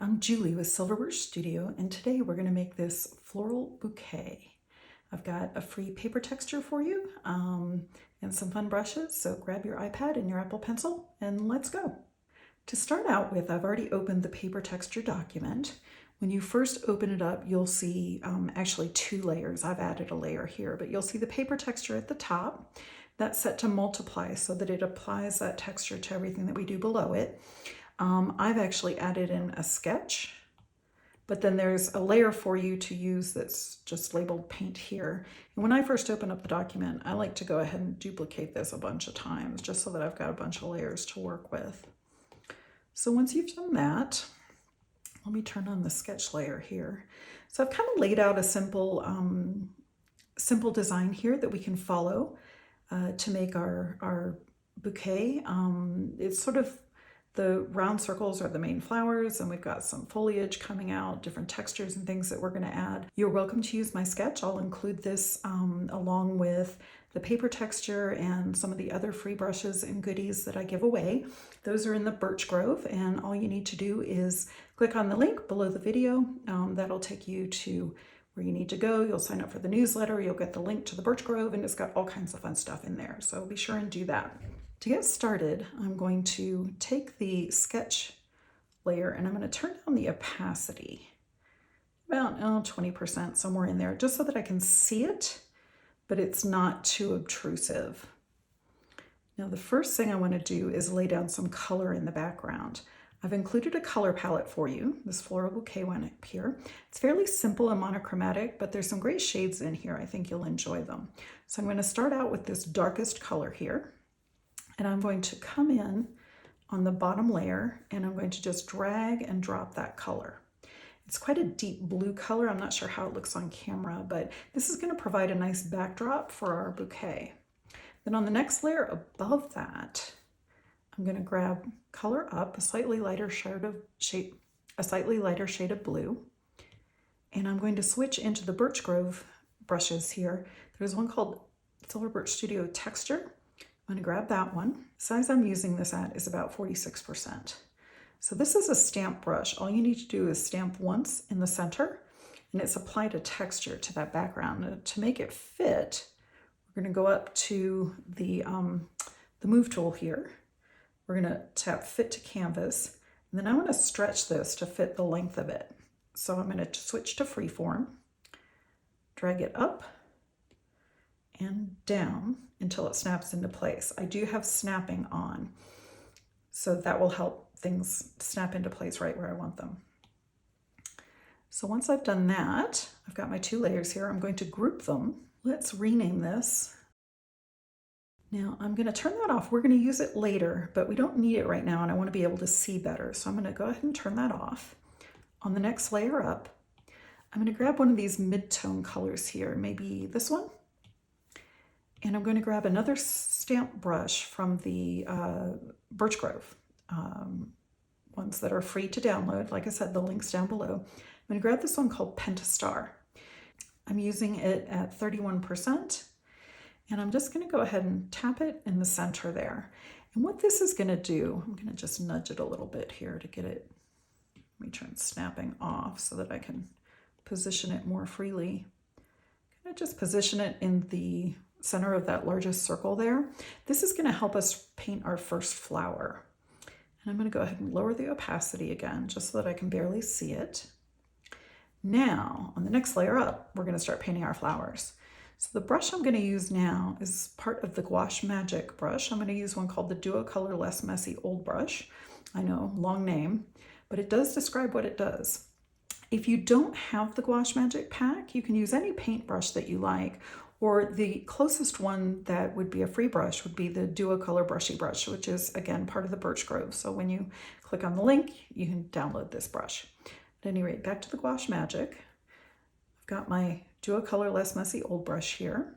I'm Julie with Silverbush Studio, and today we're going to make this floral bouquet. I've got a free paper texture for you and some fun brushes, so grab your iPad and your Apple Pencil and let's go. To start out with, I've already opened the paper texture document. When you first open it up, you'll see actually two layers. I've added a layer here, but you'll see the paper texture at the top. That's set to multiply so that it applies that texture to everything that we do below it. I've actually added in a sketch, but then there's a layer for you to use that's just labeled paint here. And when I first open up the document, I like to go ahead and duplicate this a bunch of times just so that I've got a bunch of layers to work with. So once you've done that, let me turn on the sketch layer here. So I've kind of laid out a simple design here that we can follow to make our bouquet. It's sort of the round circles are the main flowers, and we've got some foliage coming out, different textures and things that we're going to add. You're welcome to use my sketch. I'll include this along with the paper texture and some of the other free brushes and goodies that I give away. Those are in the Birch Grove, and all you need to do is click on the link below the video. That'll take you to where you need to go. You'll sign up for the newsletter. You'll get the link to the Birch Grove, and it's got all kinds of fun stuff in there. So be sure and do that. To get started, I'm going to take the sketch layer and I'm going to turn down the opacity about 20%, somewhere in there, just so that I can see it, but it's not too obtrusive. Now, the first thing I want to do is lay down some color in the background. I've included a color palette for you, this Floral Bouquet one up here. It's fairly simple and monochromatic, but there's some great shades in here. I think you'll enjoy them. So I'm going to start out with this darkest color here. And I'm going to come in on the bottom layer and I'm going to just drag and drop that color. It's quite a deep blue color. I'm not sure how it looks on camera, but this is going to provide a nice backdrop for our bouquet. Then on the next layer above that, I'm going to grab color up, a slightly lighter shade of blue. And I'm going to switch into the Birch Grove brushes here. There's one called Silverbush Studio Texture. I'm going to grab that one. The size I'm using this at is about 46%. So this is a stamp brush. All you need to do is stamp once in the center, and it's applied a texture to that background. Now, to make it fit, we're going to go up to the move tool here. We're going to tap Fit to Canvas, and then I want to stretch this to fit the length of it. So I'm going to switch to Freeform, drag it up and down until it snaps into place. I do have snapping on, so that will help things snap into place right where I want them. So once I've done that, I've got my two layers here. I'm going to group them. Let's rename this. Now I'm going to turn that off. We're going to use it later, but we don't need it right now, and I want to be able to see better. So I'm going to go ahead and turn that off. On the next layer up, I'm going to grab one of these mid-tone colors here, maybe this one. And I'm going to grab another stamp brush from the Birch Grove, ones that are free to download. Like I said, the link's down below. I'm going to grab this one called Pentastar. I'm using it at 31%, and I'm just going to go ahead and tap it in the center there. And what this is going to do, I'm going to just nudge it a little bit here to get it, let me turn snapping off so that I can position it more freely. I'm going to just position it in the center of that largest circle there. This is going to help us paint our first flower. And I'm going to go ahead and lower the opacity again, just so that I can barely see it. Now, on the next layer up, we're going to start painting our flowers. So the brush I'm going to use now is part of the Gouache Magic brush. I'm going to use one called the Duo Color Less Messy Old Brush. I know, long name, but it does describe what it does. If you don't have the Gouache Magic pack, you can use any paintbrush that you like, or the closest one that would be a free brush would be the Duo Color Brushy Brush, which is, again, part of the Birch Grove. So when you click on the link, you can download this brush. At any rate, back to the Gouache Magic. I've got my Duo Color Less Messy Old Brush here.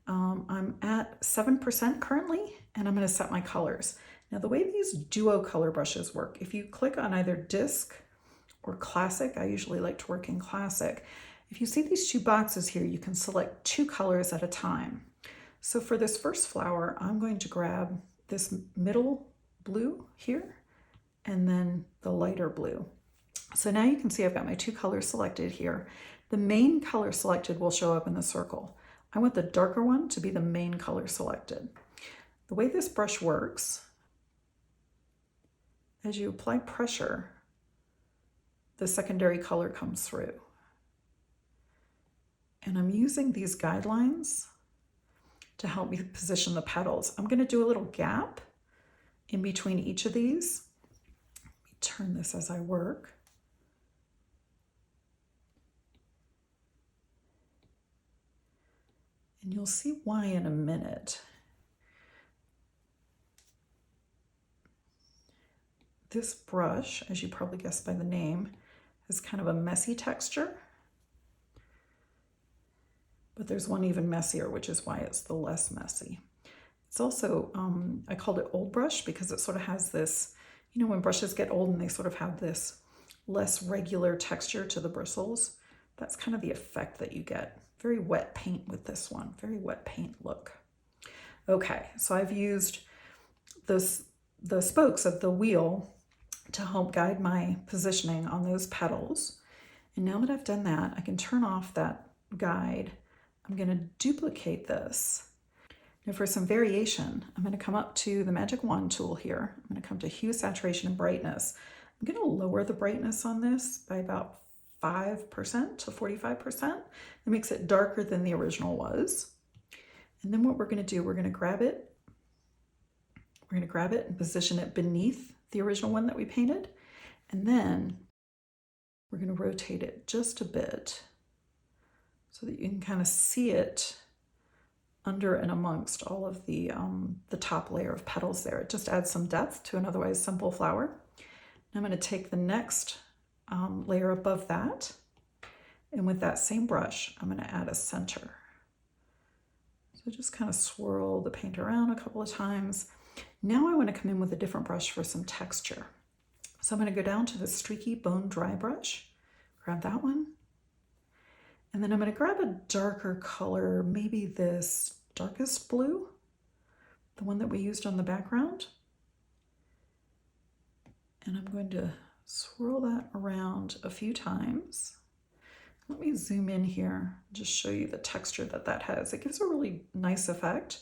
I'm at 7% currently, and I'm going to set my colors. Now, the way these Duo Color brushes work, if you click on either Disc or Classic, I usually like to work in Classic. If you see these two boxes here, you can select two colors at a time. So for this first flower, I'm going to grab this middle blue here and then the lighter blue. So now you can see I've got my two colors selected here. The main color selected will show up in the circle. I want the darker one to be the main color selected. The way this brush works, as you apply pressure, the secondary color comes through. And I'm using these guidelines to help me position the petals. I'm going to do a little gap in between each of these. Let me turn this as I work. And you'll see why in a minute. This brush, as you probably guessed by the name, is kind of a messy texture. But there's one even messier, which is why it's the less messy. It's also, I called it old brush because it sort of has this, you know, when brushes get old and they sort of have this less regular texture to the bristles, that's kind of the effect that you get. Very wet paint with this one, very wet paint look. Okay, so I've used the spokes of the wheel to help guide my positioning on those petals. And now that I've done that, I can turn off that guide. I'm going to duplicate this. Now for some variation, I'm going to come up to the Magic Wand tool here. I'm going to come to Hue, Saturation, and Brightness. I'm going to lower the brightness on this by about 5% to 45%. That makes it darker than the original was. And then what we're going to do, we're going to grab it. We're going to grab it and position it beneath the original one that we painted. And then we're going to rotate it just a bit so that you can kind of see it under and amongst all of the top layer of petals there. It just adds some depth to an otherwise simple flower. Now I'm going to take the next layer above that, and with that same brush, I'm going to add a center. So just kind of swirl the paint around a couple of times. Now I want to come in with a different brush for some texture. So I'm going to go down to the Streaky Bone Dry brush, grab that one, and then I'm going to grab a darker color, maybe this darkest blue, the one that we used on the background. And I'm going to swirl that around a few times. Let me zoom in here, just show you the texture that that has. It gives a really nice effect.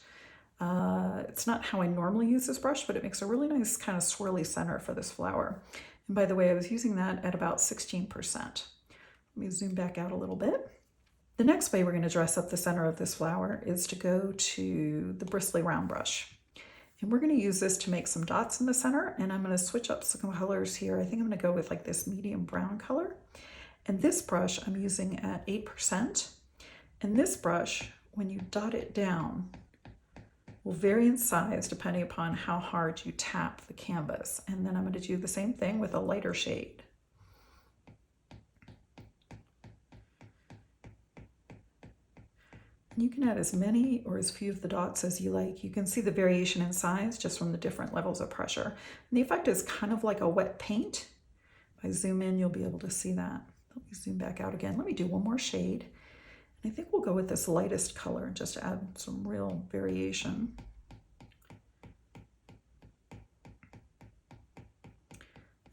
It's not how I normally use this brush, but it makes a really nice kind of swirly center for this flower. And by the way, I was using that at about 16%. Let me zoom back out a little bit. The next way we're going to dress up the center of this flower is to go to the bristly round brush. And we're going to use this to make some dots in the center, and I'm going to switch up some colors here. I think I'm going to go with like this medium brown color. And this brush I'm using at 8%. And this brush, when you dot it down, will vary in size depending upon how hard you tap the canvas. And then I'm going to do the same thing with a lighter shade. You can add as many or as few of the dots as you like. You can see the variation in size just from the different levels of pressure. And the effect is kind of like a wet paint. If I zoom in, you'll be able to see that. Let me zoom back out again. Let me do one more shade. And I think we'll go with this lightest color just to add some real variation.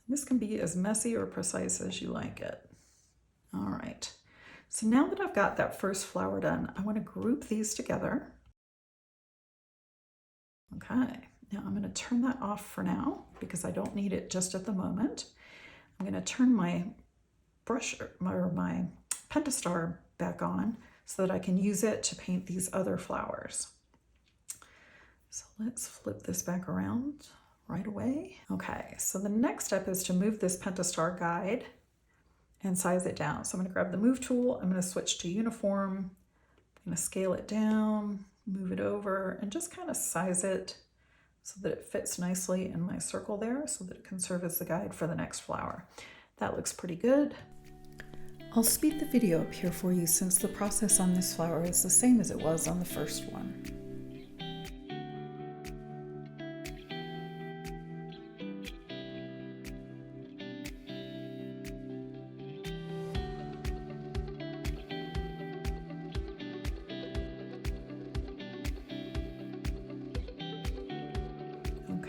This can be as messy or precise as you like it. All right. So now that I've got that first flower done, I want to group these together. Okay, now I'm going to turn that off for now because I don't need it just at the moment. I'm going to turn my brush or my Pentastar back on so that I can use it to paint these other flowers. So let's flip this back around right away. Okay, so the next step is to move this Pentastar guide and size it down. So I'm going to grab the move tool, I'm going to switch to uniform, I'm going to scale it down, move it over, and just kind of size it so that it fits nicely in my circle there so that it can serve as the guide for the next flower. That looks pretty good. I'll speed the video up here for you since the process on this flower is the same as it was on the first one.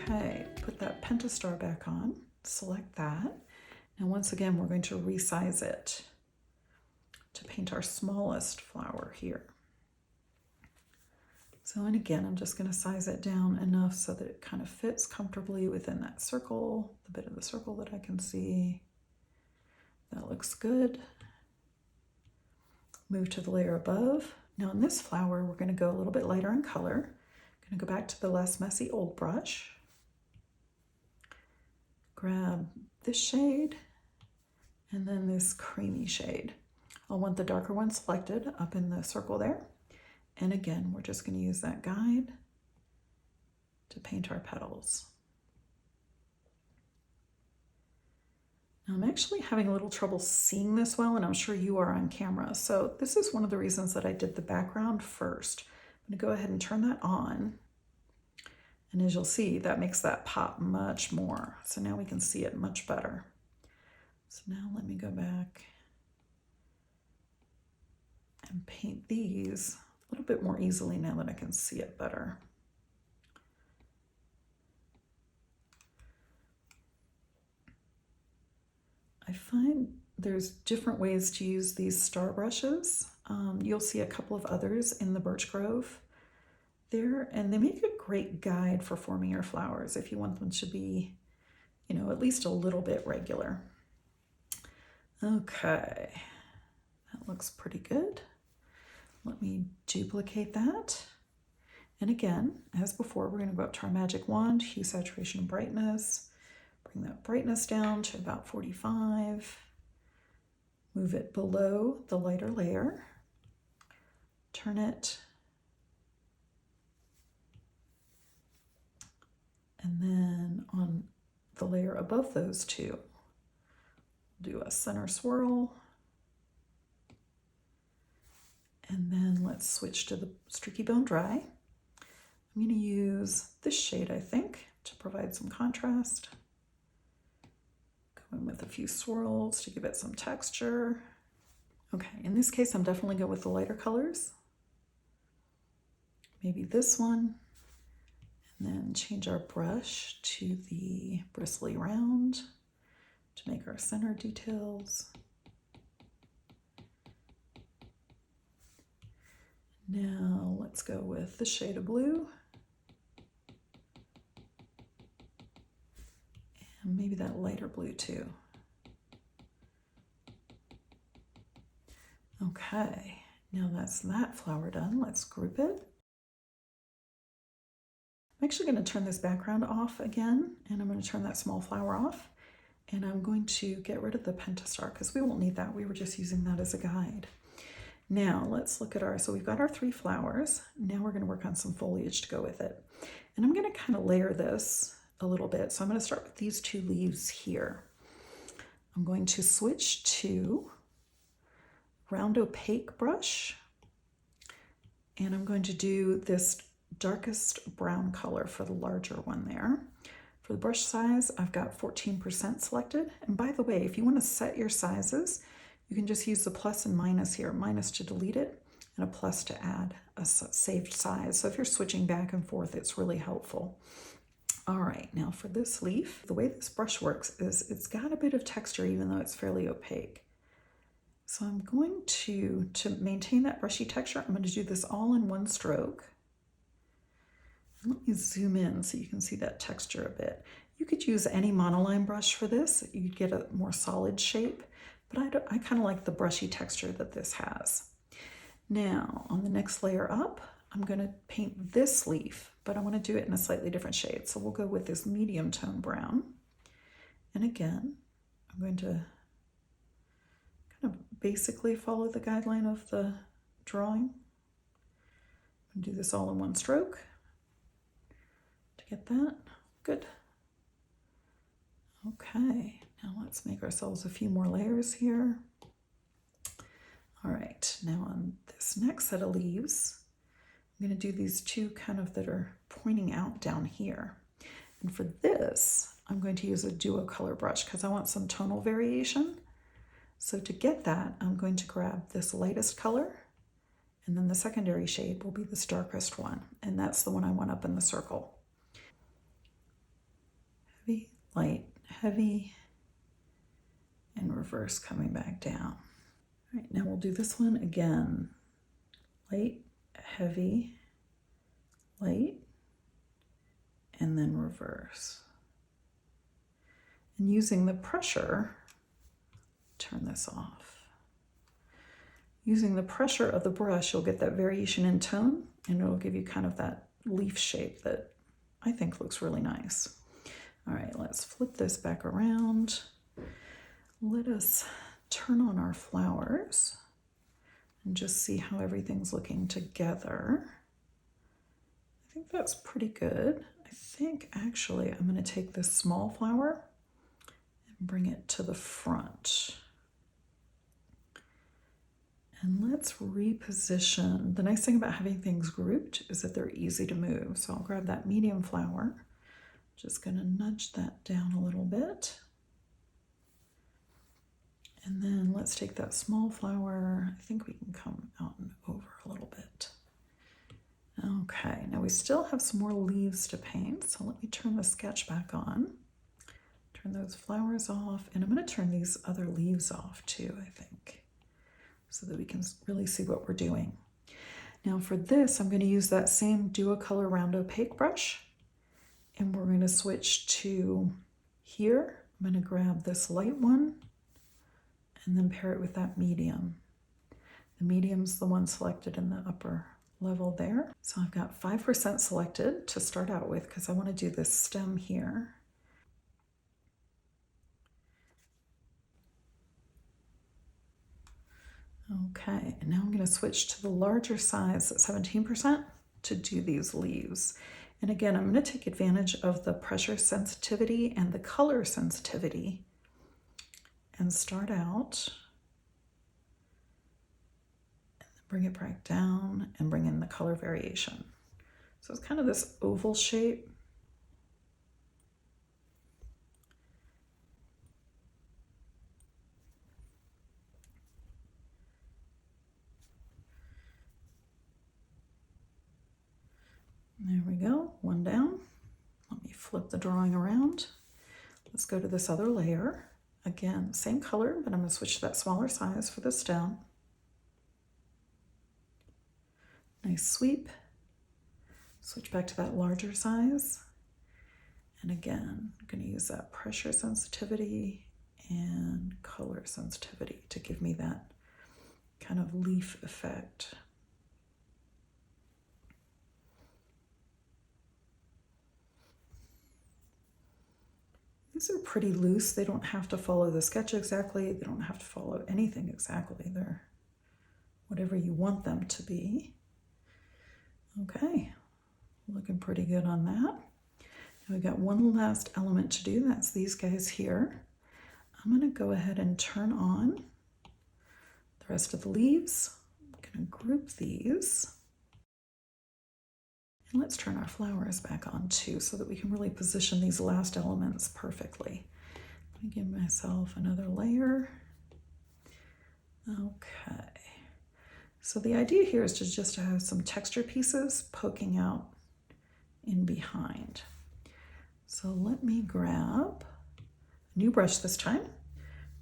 Okay, put that Pentastar back on, select that, Now once again, we're going to resize it to paint our smallest flower here. So, and again, I'm just going to size it down enough so that it kind of fits comfortably within that circle, the bit of the circle that I can see. That looks good. Move to the layer above. Now in this flower, we're going to go a little bit lighter in color. I'm going to go back to the less messy old brush. Grab this shade and then this creamy shade. I'll want the darker one selected up in the circle there. And again, we're just going to use that guide to paint our petals. Now I'm actually having a little trouble seeing this well, and I'm sure you are on camera. So this is one of the reasons that I did the background first. I'm going to go ahead and turn that on. And as you'll see, that makes that pop much more. So now we can see it much better. So now let me go back and paint these a little bit more easily now that I can see it better. I find there's different ways to use these star brushes. You'll see a couple of others in the Birch Grove there, and they make a great guide for forming your flowers if you want them to be, you know, at least a little bit regular. Okay, that looks pretty good. Let me duplicate that. And again, as before, we're going to go up to our magic wand, hue, saturation, brightness. Bring that brightness down to about 45. Move it below the lighter layer. Turn it. And then on the layer above those two, do a center swirl. And then let's switch to the Streaky Bone Dry. I'm going to use this shade, I think, to provide some contrast. Go in with a few swirls to give it some texture. Okay, in this case, I'm definitely going with the lighter colors. Maybe this one. And then change our brush to the bristly round to make our center details. Now let's go with the shade of blue. And maybe that lighter blue too. Okay, now that's that flower done. Let's group it. I'm actually going to turn this background off again, and I'm going to turn that small flower off. And I'm going to get rid of the pentastar because we won't need that. We were just using that as a guide. Now let's look at so we've got our 3 flowers. Now we're going to work on some foliage to go with it. And I'm going to kind of layer this a little bit. So I'm going to start with these 2 leaves here. I'm going to switch to round opaque brush. And I'm going to do this darkest brown color for the larger one there. For the brush size, I've got 14% selected. And by the way, if you want to set your sizes, you can just use the plus and minus here, minus to delete it and a plus to add a saved size. So if you're switching back and forth, it's really helpful. All right, now for this leaf, the way this brush works is it's got a bit of texture even though it's fairly opaque. So I'm going to maintain that brushy texture, I'm going to do this all in one stroke. Let me zoom in so you can see that texture a bit. You could use any monoline brush for this. You'd get a more solid shape. But I kind of like the brushy texture that this has. Now, on the next layer up, I'm going to paint this leaf, but I want to do it in a slightly different shade. So we'll go with this medium tone brown. And again, I'm going to kind of basically follow the guideline of the drawing. I'm going to do this all in one stroke to get that. Good. Okay. Now let's make ourselves a few more layers here. All right, now on this next set of leaves, I'm going to do these 2 kind of that are pointing out down here. And for this, I'm going to use a duo color brush because I want some tonal variation. So to get that, I'm going to grab this lightest color, and then the secondary shade will be this darkest one, and that's the one I want up in the circle. Heavy, light, heavy, reverse coming back down. All right, now we'll do this one again. Light, heavy, light, and then reverse. And using the pressure, turn this off. Using the pressure of the brush, you'll get that variation in tone, and it'll give you kind of that leaf shape that I think looks really nice. All right, let's flip this back around. Let us turn on our flowers and just see how everything's looking together. I think that's pretty good. I think actually I'm going to take this small flower and bring it to the front. And let's reposition. The nice thing about having things grouped is that they're easy to move. So I'll grab that medium flower. Just going to nudge that down a little bit. And then let's take that small flower. I think we can come out and over a little bit. Okay, now we still have some more leaves to paint. So let me turn the sketch back on. Turn those flowers off. And I'm going to turn these other leaves off too, I think, so that we can really see what we're doing. Now for this, I'm going to use that same Duocolor Round Opaque brush. And we're going to switch to here. I'm going to grab this light one and then pair it with that medium. The medium's the one selected in the upper level there. So I've got 5% selected to start out with because I want to do this stem here. Okay, and now I'm going to switch to the larger size at 17% to do these leaves. And again, I'm going to take advantage of the pressure sensitivity and the color sensitivity and start out and bring it back down and bring in the color variation. So it's kind of this oval shape. There we go, one down. Let me flip the drawing around. Let's go to this other layer. Again, same color, but I'm going to switch to that smaller size for the stem. Nice sweep. Switch back to that larger size. And again, I'm going to use that pressure sensitivity and color sensitivity to give me that kind of leaf effect. These are pretty loose. They don't have to follow the sketch exactly. They don't have to follow anything exactly. They're whatever you want them to be. Okay, looking pretty good on that. Now we've got one last element to do. That's these guys here. I'm going to go ahead and turn on the rest of the leaves. I'm going to group these. And let's turn our flowers back on too so that we can really position these last elements perfectly. Let me give myself another layer. Okay. So the idea here is to just have some texture pieces poking out in behind. So let me grab a new brush this time.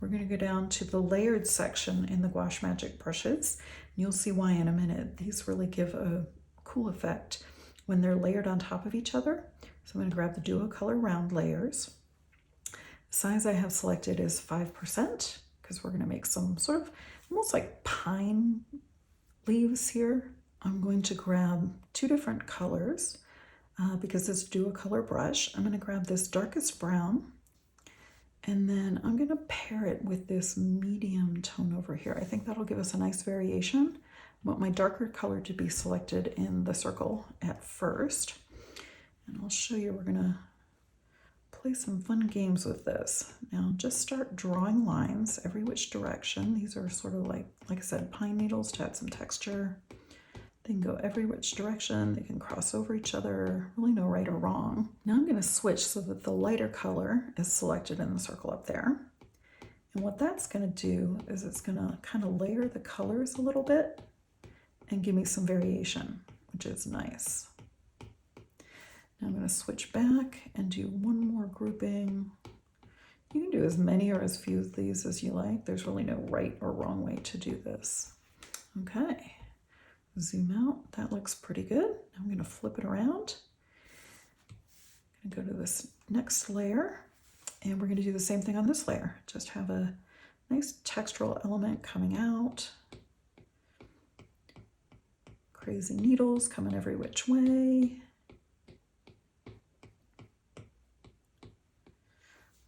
We're going to go down to the layered section in the Gouache Magic brushes. And you'll see why in a minute. These really give a cool effect when they're layered on top of each other. So I'm going to grab the Duocolor round layers. The size I have selected is 5% because we're going to make some sort of almost like pine leaves here. I'm going to grab two different colors because it's a Duocolor brush. I'm going to grab this darkest brown and then I'm going to pair it with this medium tone over here. I think that'll give us a nice variation. I want my darker color to be selected in the circle at first. And I'll show you, we're gonna play some fun games with this. Now just start drawing lines every which direction. These are sort of like I said, pine needles to add some texture. They can go every which direction. They can cross over each other, really no right or wrong. Now I'm gonna switch so that the lighter color is selected in the circle up there. And what that's gonna do is it's gonna kind of layer the colors a little bit and give me some variation, which is nice. Now I'm going to switch back and do one more grouping You can do as many or as few of these as you like. There's really no right or wrong way to do this. Okay, zoom out. That looks pretty good. I'm going to flip it around. I'm going to go to this next layer, and we're going to do the same thing on this layer. Just have a nice textural element coming out. Crazy needles coming every which way.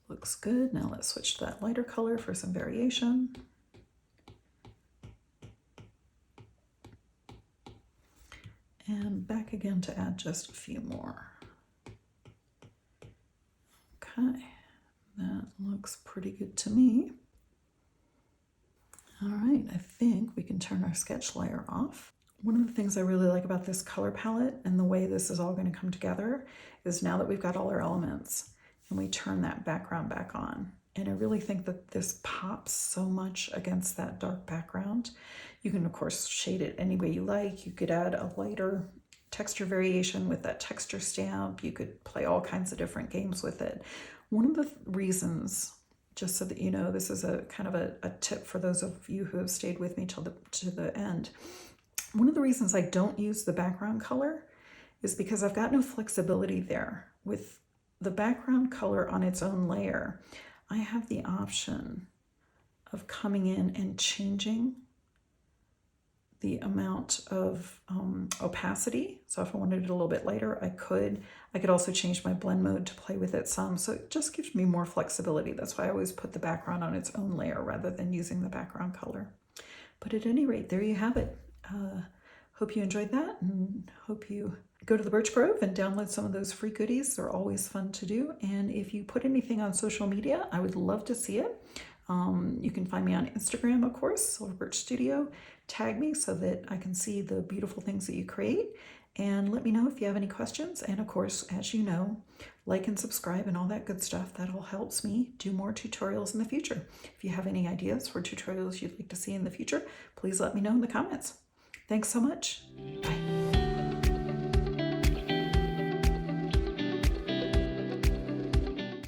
Looks good. Now let's switch to that lighter color for some variation. And back again to add just a few more. Okay, that looks pretty good to me. All right, I think we can turn our sketch layer off. One of the things I really like about this color palette and the way this is all going to come together is now that we've got all our elements and we turn that background back on. And I really think that this pops so much against that dark background. You can, of course, shade it any way you like. You could add a lighter texture variation with that texture stamp. You could play all kinds of different games with it. One of the reasons, just so that you know, this is a kind of a tip for those of you who have stayed with me to the end. One of the reasons I don't use the background color is because I've got no flexibility there. With the background color on its own layer, I have the option of coming in and changing the amount of opacity. So if I wanted it a little bit lighter, I could. I could also change my blend mode to play with it some. So it just gives me more flexibility. That's why I always put the background on its own layer rather than using the background color. But at any rate, there you have it. Hope you enjoyed that, and hope you go to the Birch Grove and download some of those free goodies. They're always fun to do. And if you put anything on social media, I would love to see it. You can find me on Instagram, of course, Silver Birch Studio. Tag me so that I can see the beautiful things that you create. And let me know if you have any questions. And of course, as you know, like and subscribe and all that good stuff. That all helps me do more tutorials in the future. If you have any ideas for tutorials you'd like to see in the future, please let me know in the comments. Thanks so much. Bye.